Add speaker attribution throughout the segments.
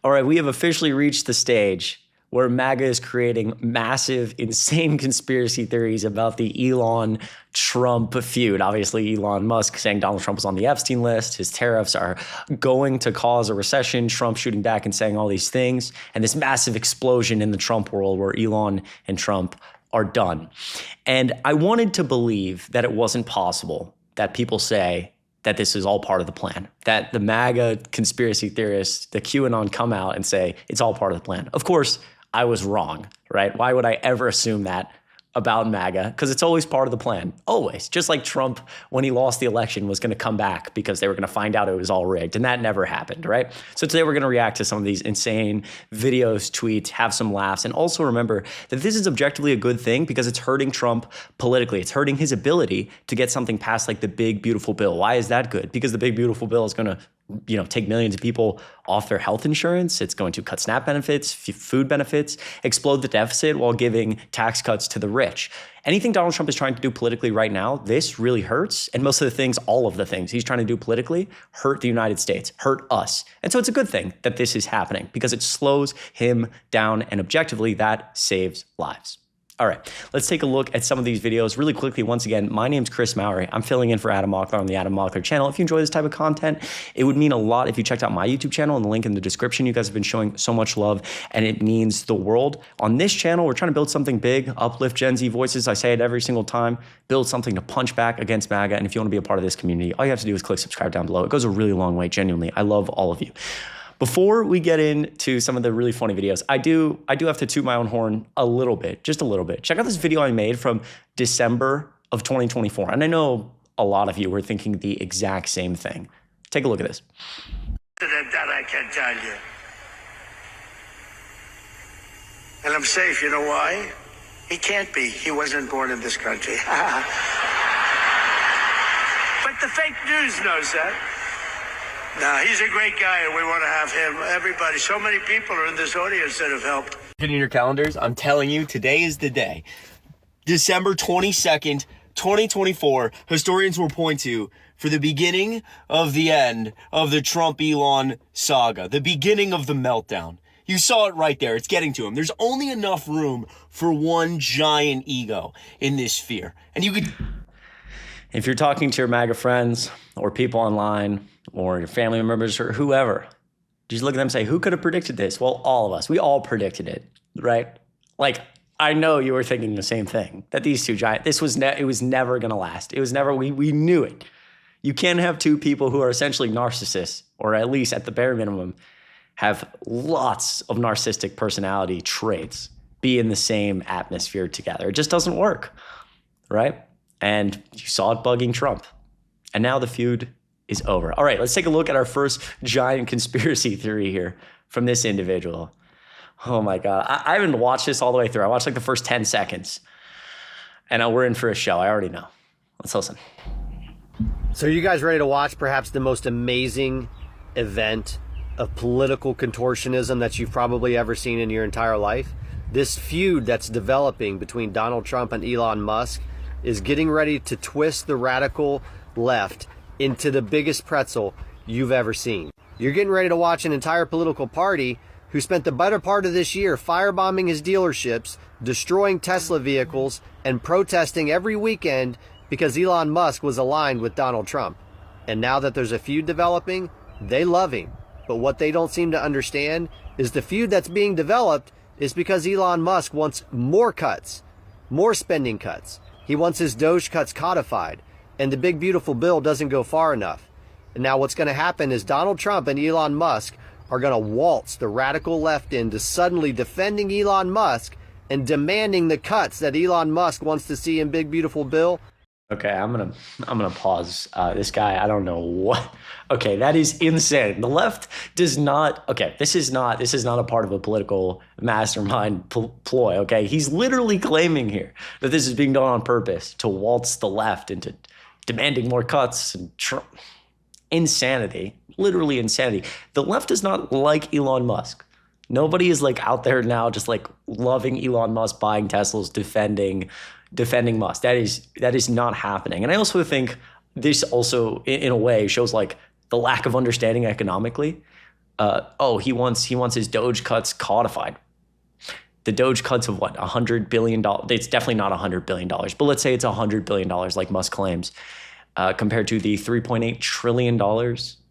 Speaker 1: All right, we have officially reached the stage where MAGA is creating massive, insane conspiracy theories about the Elon-Trump feud. Obviously, Elon Musk saying Donald Trump was on the Epstein list. His tariffs are going to cause a recession. Trump shooting back and saying all these things. And this massive explosion in the Trump world where Elon and Trump are done. And I wanted to believe that it wasn't possible that people say that this is all part of the plan, that the MAGA conspiracy theorists, the QAnon, come out and say it's all part of the plan. Of course, I was wrong, right? Why would I ever assume that about MAGA? Because it's always part of the plan, always. Just like Trump, when he lost the election, was going to come back because they were going to find out it was all rigged, and that never happened, right? So today we're going to react to some of these insane videos, tweets, have some laughs, and also remember that this is objectively a good thing because it's hurting Trump politically. It's hurting his ability to get something passed like the big, beautiful bill. Why is that good? Because the big, beautiful bill is going to take millions of people off their health insurance. It's going to cut SNAP benefits, food benefits, explode the deficit while giving tax cuts to the rich. Anything Donald Trump is trying to do politically right now, this really hurts. And most of the things, all of the things he's trying to do politically hurt the United States, hurt us. And so it's a good thing that this is happening because it slows him down, and objectively that saves lives. All right, let's take a look at some of these videos really quickly. Once again, my name's Chris Mowrey. I'm filling in for Adam Mockler on the Adam Mockler channel. If you enjoy this type of content, it would mean a lot if you checked out my YouTube channel and the link in the description. You guys have been showing so much love, and it means the world. On this channel, we're trying to build something big, uplift Gen Z voices. I say it every single time. Build something to punch back against MAGA. And if you want to be a part of this community, all you have to do is click subscribe down below. It goes a really long way, genuinely. I love all of you. Before we get into some of the really funny videos, I do have to toot my own horn a little bit, just a little bit. Check out this video I made from December of 2024. And I know a lot of you were thinking the exact same thing. Take a look at this.
Speaker 2: That I can tell you. And I'm safe, you know why? He can't be. He wasn't born in this country. But the fake news knows that. No, he's a great guy, and we want to have him. Everybody, so many people are in this audience that have helped.
Speaker 1: In your calendars, I'm telling you, today is the day. December 22nd, 2024, historians will point to for the beginning of the end of the Trump-Elon saga, the beginning of the meltdown. You saw it right there. It's getting to him. There's only enough room for one giant ego in this sphere. And you could... If you're talking to your MAGA friends or people online or your family members or whoever, just look at them and say, who could have predicted this? Well, all of us. We all predicted it, right? Like, I know you were thinking the same thing, that these two giants, it was never going to last. It was never, we knew it. You can't have two people who are essentially narcissists, or at least at the bare minimum, have lots of narcissistic personality traits, be in the same atmosphere together. It just doesn't work, right? And you saw it bugging Trump. And now the feud is over. All right, let's take a look at our first giant conspiracy theory here from this individual. Oh my God. I haven't watched this all the way through. I watched like the first 10 seconds. And we're in for a show. I already know. Let's listen.
Speaker 3: So are you guys ready to watch perhaps the most amazing event of political contortionism that you've probably ever seen in your entire life? This feud that's developing between Donald Trump and Elon Musk is getting ready to twist the radical left into the biggest pretzel you've ever seen. You're getting ready to watch an entire political party who spent the better part of this year firebombing his dealerships, destroying Tesla vehicles, and protesting every weekend because Elon Musk was aligned with Donald Trump. And now that there's a feud developing, they love him. But what they don't seem to understand is the feud that's being developed is because Elon Musk wants more cuts, more spending cuts. He wants his Doge cuts codified, and the big beautiful bill doesn't go far enough. And now what's going to happen is Donald Trump and Elon Musk are going to waltz the radical left into suddenly defending Elon Musk and demanding the cuts that Elon Musk wants to see in big beautiful bill.
Speaker 1: Okay, I'm gonna pause. This guy, I don't know what. Okay, that is insane. The left does not. Okay, this is not a part of a political mastermind ploy. Okay, he's literally claiming here that this is being done on purpose to waltz the left into demanding more cuts and insanity. Literally insanity. The left does not like Elon Musk. Nobody is like out there now just like loving Elon Musk, buying Teslas, defending Musk. That is not happening. And I also think this also in a way shows like the lack of understanding economically. he wants his Doge cuts codified. The Doge cuts of what, $100 billion? It's definitely not $100 billion, but let's say it's $100 billion like Musk claims, compared to the $3.8 trillion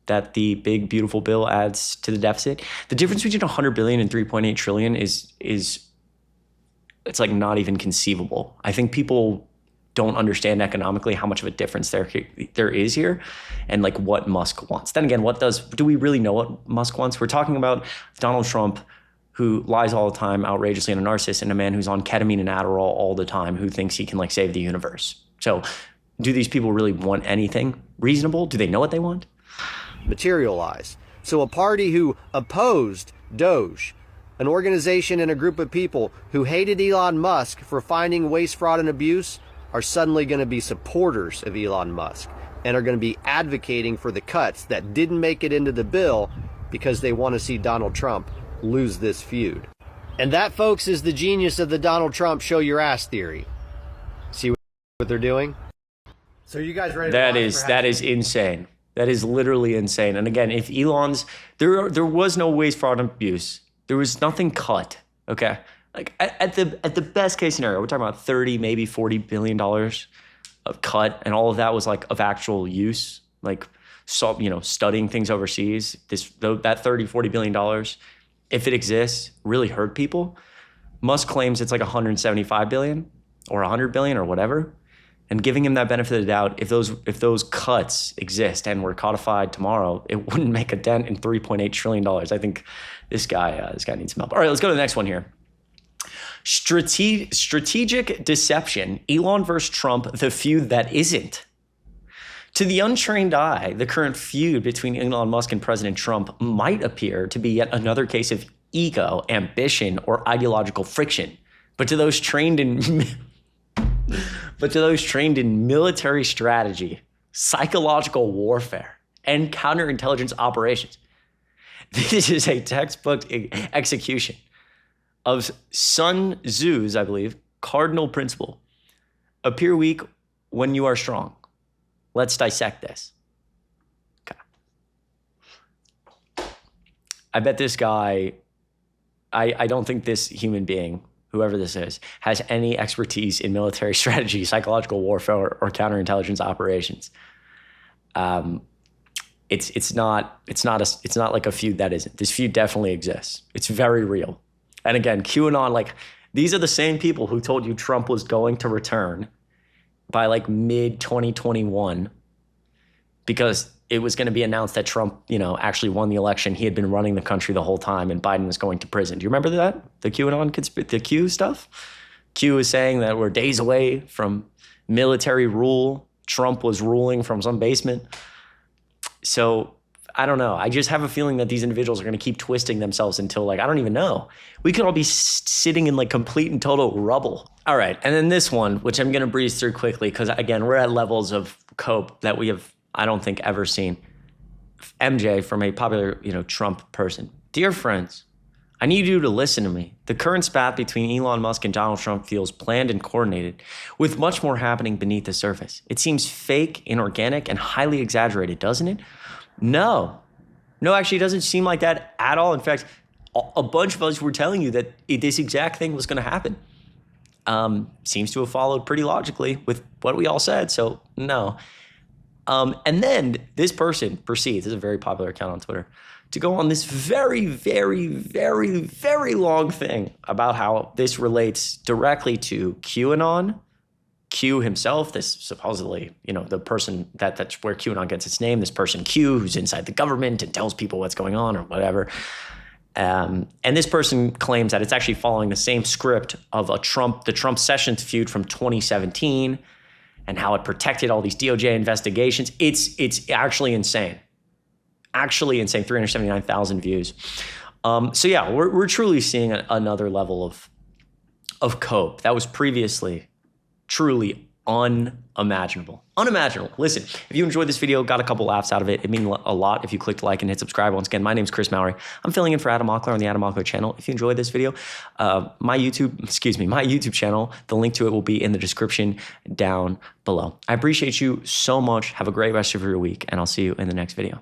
Speaker 1: that the big, beautiful bill adds to the deficit. The difference between $100 billion and $3.8 trillion is it's like not even conceivable. I think people don't understand economically how much of a difference there is here, and like what Musk wants. Then again, do we really know what Musk wants? We're talking about Donald Trump, who lies all the time, outrageously, and a narcissist, and a man who's on ketamine and Adderall all the time, who thinks he can like save the universe. So do these people really want anything reasonable? Do they know what they want?
Speaker 3: Materialize. So a party who opposed Doge, an organization and a group of people who hated Elon Musk for finding waste, fraud, and abuse, are suddenly going to be supporters of Elon Musk and are going to be advocating for the cuts that didn't make it into the bill because they want to see Donald Trump lose this feud. And that, folks, is the genius of the Donald Trump show your ass theory. See what they're doing? So you guys ready?
Speaker 1: That is insane. That is literally insane. And again, if there was no waste, fraud, and abuse. There was nothing cut. Okay, like at the best case scenario, we're talking about 30, maybe $40 billion of cut, and all of that was like of actual use, like studying things overseas. That $30-40 billion, if it exists, really hurt people. Musk claims it's like 175 billion or 100 billion or whatever. And giving him that benefit of the doubt, if those cuts exist and were codified tomorrow, it wouldn't make a dent in $3.8 trillion. I think this guy needs some help. All right, let's go to the next one here. Strategic deception, Elon versus Trump, the feud that isn't. To the untrained eye, the current feud between Elon Musk and President Trump might appear to be yet another case of ego, ambition, or ideological friction. But to those trained in military strategy, psychological warfare, and counterintelligence operations, this is a textbook execution of Sun Tzu's, I believe, cardinal principle. Appear weak when you are strong. Let's dissect this. Okay. I bet this guy, I don't think this human being, whoever this is, has any expertise in military strategy, psychological warfare, or counterintelligence operations. It's not like a feud that isn't. This feud definitely exists. It's very real. And again, QAnon, like, these are the same people who told you Trump was going to return by like mid 2021 because it was going to be announced that Trump, actually won the election. He had been running the country the whole time, and Biden was going to prison. Do you remember that? The QAnon the Q stuff? Q is saying that we're days away from military rule. Trump was ruling from some basement. So I don't know. I just have a feeling that these individuals are going to keep twisting themselves until, like, I don't even know. We could all be sitting in like complete and total rubble. All right. And then this one, which I'm going to breeze through quickly because, again, we're at levels of cope that we have, I don't think, ever seen. MJ, from a popular, Trump person. Dear friends, I need you to listen to me. The current spat between Elon Musk and Donald Trump feels planned and coordinated, with much more happening beneath the surface. It seems fake, inorganic, and highly exaggerated, doesn't it? No, actually, it doesn't seem like that at all. In fact, a bunch of us were telling you that this exact thing was going to happen. Seems to have followed pretty logically with what we all said. So no. And then this person proceeds, this is a very popular account on Twitter, to go on this very, very, very, very long thing about how this relates directly to QAnon, Q himself, this supposedly, the person that's where QAnon gets its name, this person Q, who's inside the government and tells people what's going on or whatever. And this person claims that it's actually following the same script of the Trump Sessions feud from 2017 and how it protected all these DOJ investigations. It's actually insane. Actually insane, 379,000 views. So yeah, we're truly seeing another level of cope that was previously truly unimaginable. Listen, if you enjoyed this video, got a couple laughs out of it, it means a lot if you click like and hit subscribe. Once again, my name is Chris Mowrey. I'm filling in for Adam Mockler on the Adam Mockler channel. If you enjoyed this video, my YouTube channel, the link to it will be in the description down below. I appreciate you so much. Have a great rest of your week, and I'll see you in the next video.